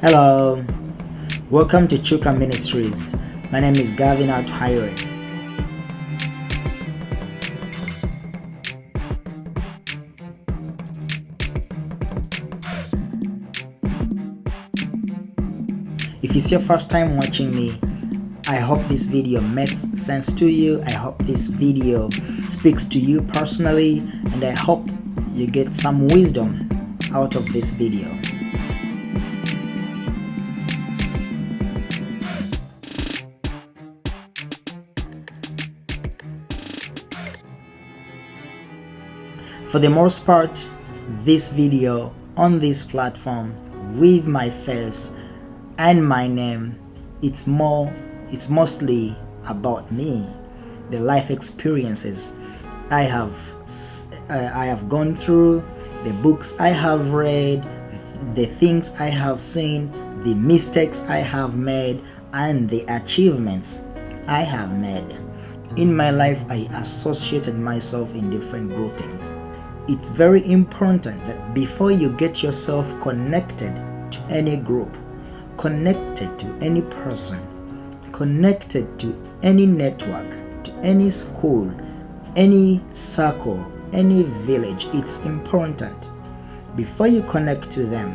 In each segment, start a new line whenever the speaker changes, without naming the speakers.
Hello, welcome to Chuka Ministries. My name is Gavin Out-Hire. If it's your first time watching me, I hope this video makes sense to you. I hope this video speaks to you personally, and I hope you get some wisdom out of this video. For the most part, this video on this platform with my face and my name, it's mostly about me, the life experiences I have gone through, the books I have read, the things I have seen, the mistakes I have made, and the achievements I have made. In my life, I associated myself in different groupings. It's very important that before you get yourself connected to any group, connected to any person, connected to any network, to any school, any circle, any village, it's important. Before you connect to them,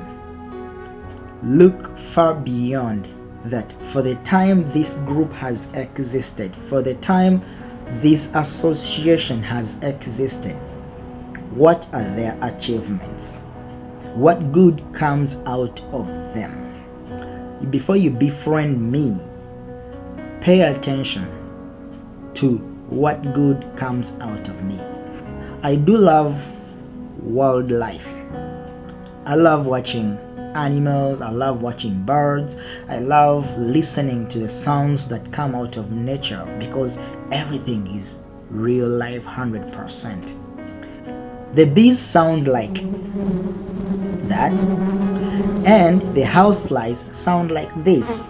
look far beyond that. For the time this group has existed, for the time this association has existed, what are their achievements? What good comes out of them? Before you befriend me, pay attention to what good comes out of me. I do love wildlife. I love watching animals. I love watching birds. I love listening to the sounds that come out of nature, because everything is real life 100%. The bees sound like that, and the houseflies sound like this.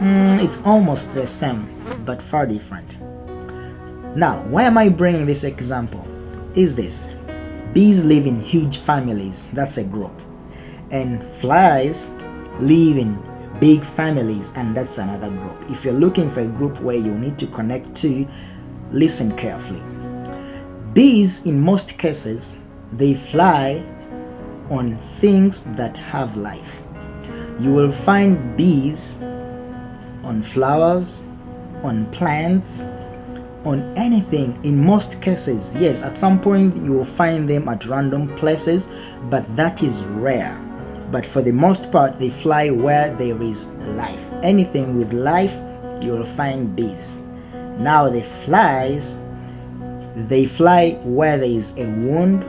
It's almost the same, but far different. Now, why am I bringing this example? Is this: bees live in huge families, that's a group, and flies live in big families, and that's another group. If you're looking for a group where you need to connect to, listen carefully. Bees, in most cases, they fly on things that have life. You will find bees on flowers, on plants, on anything. In most cases, yes, at some point you will find them at random places, but that is rare. But for the most part, they fly where there is life. Anything with life, you will find bees. Now the flies, they fly where there is a wound,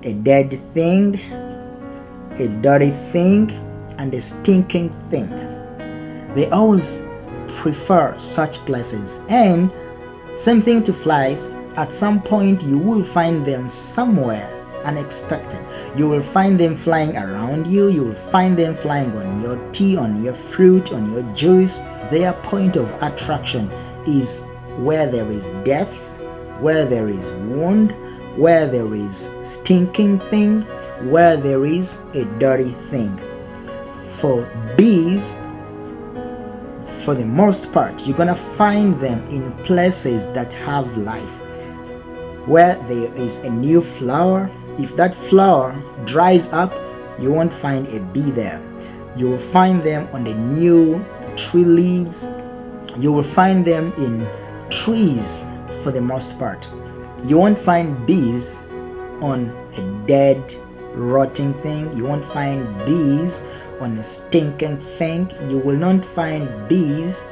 a dead thing, a dirty thing, and a stinking thing. They always prefer such places. And same thing to flies. At some point you will find them somewhere unexpected. You will find them flying around you. You will find them flying on your tea, on your fruit, on your juice. Their point of attraction is where there is death, where there is wound, where there is stinking thing, where there is a dirty thing. For bees, for the most part, you're gonna find them in places that have life. Where there is a new flower, if that flower dries up, you won't find a bee there. You will find them on the new tree leaves. You will find them in trees for the most part. You won't find bees on a dead, rotting thing. You won't find bees on a stinking thing. You will not find bees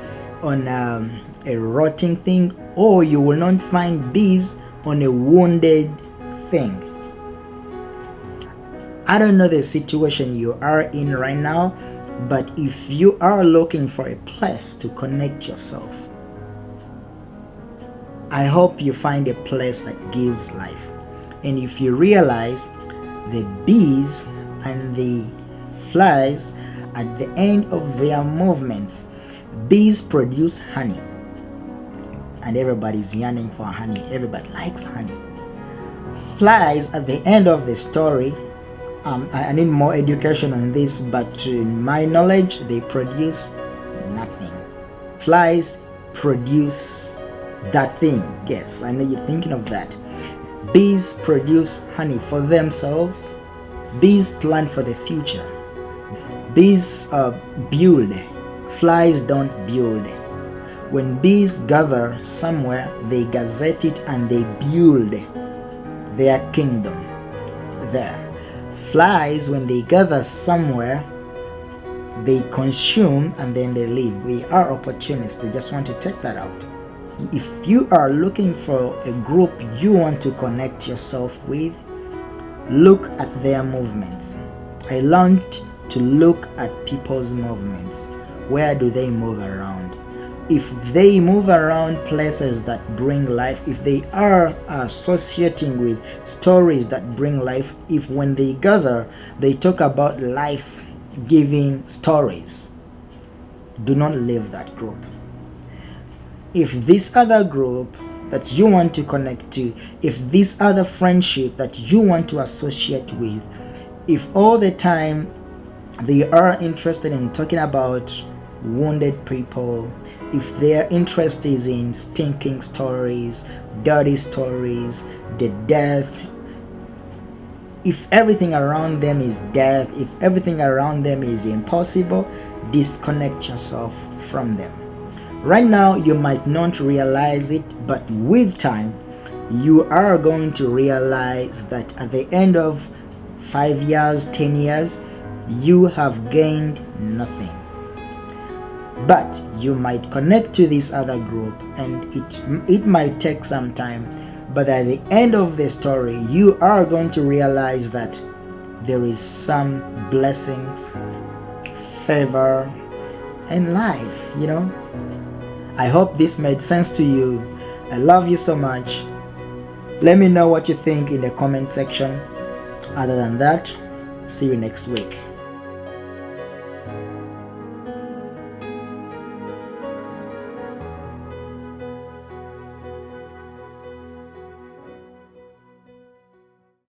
on a rotting thing, or you will not find bees on a wounded thing. I don't know the situation you are in right now, but if you are looking for a place to connect yourself, I hope you find a place that gives life. And if you realize the bees and the flies, at the end of their movements, bees produce honey, and everybody's yearning for honey. Everybody likes honey. Flies, at the end of the story, I need more education on this, but to my knowledge, they produce nothing. Flies produce that thing. Yes, I know you're thinking of that. Bees produce honey for themselves. Bees plan for the future. Bees build. Flies don't build. When bees gather somewhere, they gazette it and they build their kingdom there. Flies, when they gather somewhere, they consume and then they leave. They are opportunists. They just want to take that out. If you are looking for a group you want to connect yourself with, look at their movements. I learned to look at people's movements. Where do they move around? If they move around places that bring life, if they are associating with stories that bring life, if when they gather they talk about life-giving stories, do not leave that group. If this other group that you want to connect to, if this other friendship that you want to associate with, if all the time they are interested in talking about wounded people, if their interest is in stinking stories, dirty stories, the death, if everything around them is death, if everything around them is impossible, disconnect yourself from them. Right now, you might not realize it, but with time, you are going to realize that at the end of 5 years, 10 years, you have gained nothing. But you might connect to this other group and it might take some time, but at the end of the story, you are going to realize that there is some blessings, favor, and life, you know. I hope this made sense to you. I love you so much. Let me know what you think in the comment section. Other than that, see you next week.